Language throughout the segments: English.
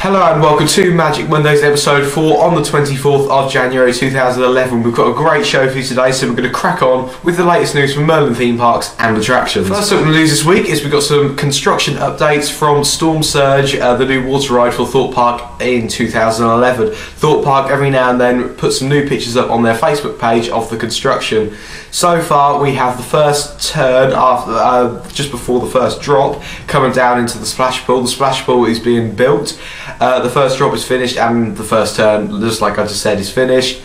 Hello and welcome to Magic Mondays episode 4 on the 24th of January 2011. We've got a great show for you today, so we're going to crack on with the latest news from Merlin theme parks and attractions. First up in the news this week is we've got some construction updates from Storm Surge, the new water ride for Thorpe Park in 2011. Thorpe Park every now and then put some new pictures up on their Facebook page of the construction. So far we have the first turn after, just before the first drop coming down into the splash pool. The splash pool is being built. The first drop is finished and the first turn, just like I just said, is finished.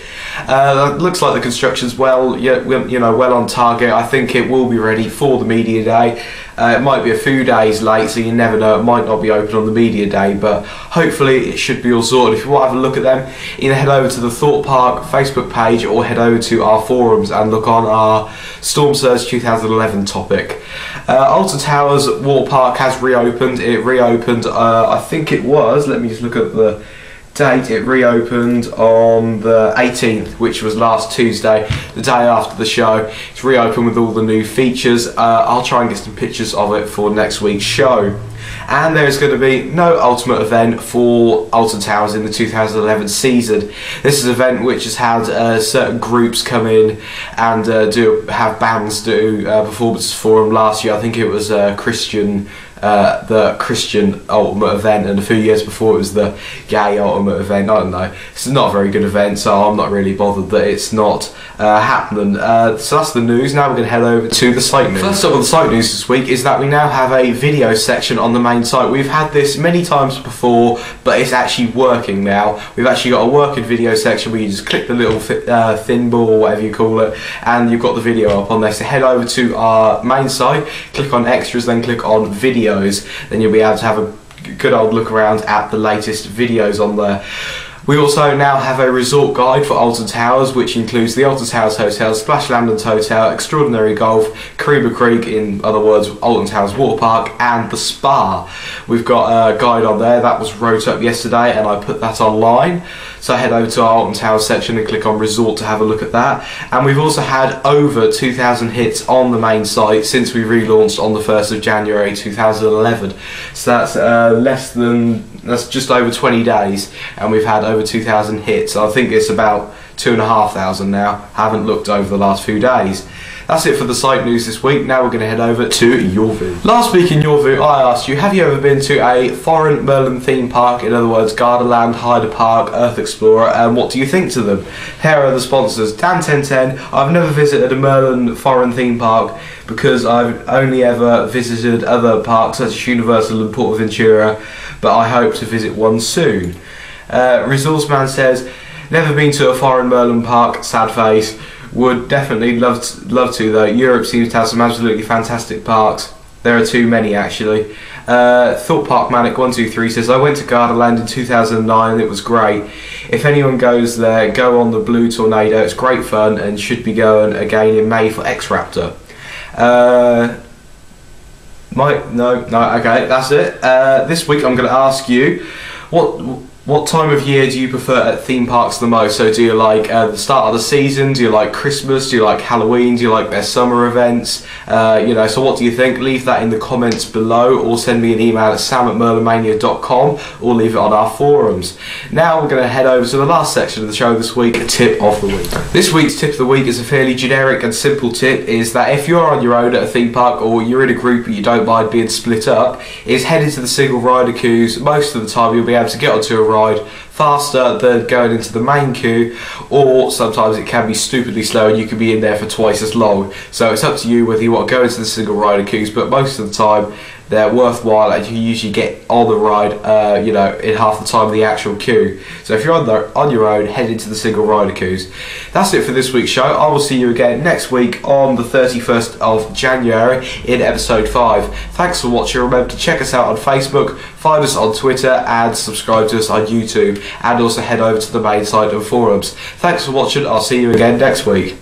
Looks like the construction's well on target. I think it will be ready for the media day. It might be a few days late, so you never know, it might not be open on the media day, but hopefully it should be all sorted. If you want to have a look at them, either head over to the Thorpe Park Facebook page or head over to our forums and look on our Storm Surge 2011 topic. Alton Towers Water Park has reopened. It reopened, I think it was, let me just look at the date, it reopened on the 18th, which was last Tuesday, the day after the show. It's reopened with all the new features. I'll try and get some pictures of it for next week's show. And there's going to be no ultimate event for Alton Towers in the 2011 season. This is an event which has had certain groups come in and have bands do performances for them. Last year I think it was the Christian Ultimate event, and a few years before it was the Gay Ultimate event. I don't know, it's not a very good event, so I'm not really bothered that it's not happening. So that's the news. Now we're going to head over to the site news. First up on the site news this week is that we now have a video section on the main site. We've had this many times before, but it's actually working now. We've actually got a working video section where you just click the little thin ball or whatever you call it, and you've got the video up on there. So head over to our main site, click on extras, then click on video. Then you'll be able to have a good old look around at the latest videos on there. We also now have a resort guide for Alton Towers, which includes the Alton Towers Hotel, Splash Landlands Hotel, Extraordinary Golf, Kariba Creek, in other words Alton Towers Water Park, and the spa. We've got a guide on there that was wrote up yesterday and I put that online. So head over to our Alton Towers section and click on resort to have a look at that. And we've also had over 2,000 hits on the main site since we relaunched on the 1st of January 2011. So that's just over 20 days, and we've had over 2,000 hits. I think it's about 2,500 now. I haven't looked over the last few days. That's it for the site news this week. Now we're going to head over to Yorview. Last week in Yorview I asked you, have you ever been to a foreign Merlin theme park, in other words Gardaland, Hyder Park, Earth Explorer, and what do you think to them? Here are the sponsors. Dan1010, I've never visited a Merlin foreign theme park because I've only ever visited other parks such as Universal and Portaventura, but I hope to visit one soon. Resourceman says, never been to a foreign Merlin park, sad face. Would definitely love to though. Europe seems to have some absolutely fantastic parks. There are too many actually. Thorpe Park Manic 123 says, I went to Gardaland in 2009 and it was great. If anyone goes there, go on the Blue Tornado. It's great fun and should be going again in May for X-Raptor. Okay, that's it. This week I'm going to ask you, what time of year do you prefer at theme parks the most? So do you like the start of the season? Do you like Christmas? Do you like Halloween? Do you like their summer events? So what do you think? Leave that in the comments below, or send me an email at sam@merlinmania.com, or leave it on our forums. Now we're going to head over to the last section of the show this week, tip of the week. This week's tip of the week is a fairly generic and simple tip, is that if you're on your own at a theme park, or you're in a group but you don't mind being split up, is head into the single rider queues. Most of the time you'll be able to get onto a ride faster than going into the main queue, or sometimes it can be stupidly slow and you can be in there for twice as long. So it's up to you whether you want to go into the single rider queues, but most of the time they're worthwhile and you usually get on the ride in half the time of the actual queue. So if you're on your own, head into the single rider queues. That's it for this week's show. I will see you again next week on the 31st of January in episode 5. Thanks for watching. Remember to check us out on Facebook, find us on Twitter, and subscribe to us on YouTube, and also head over to the main site and forums. Thanks for watching. I'll see you again next week.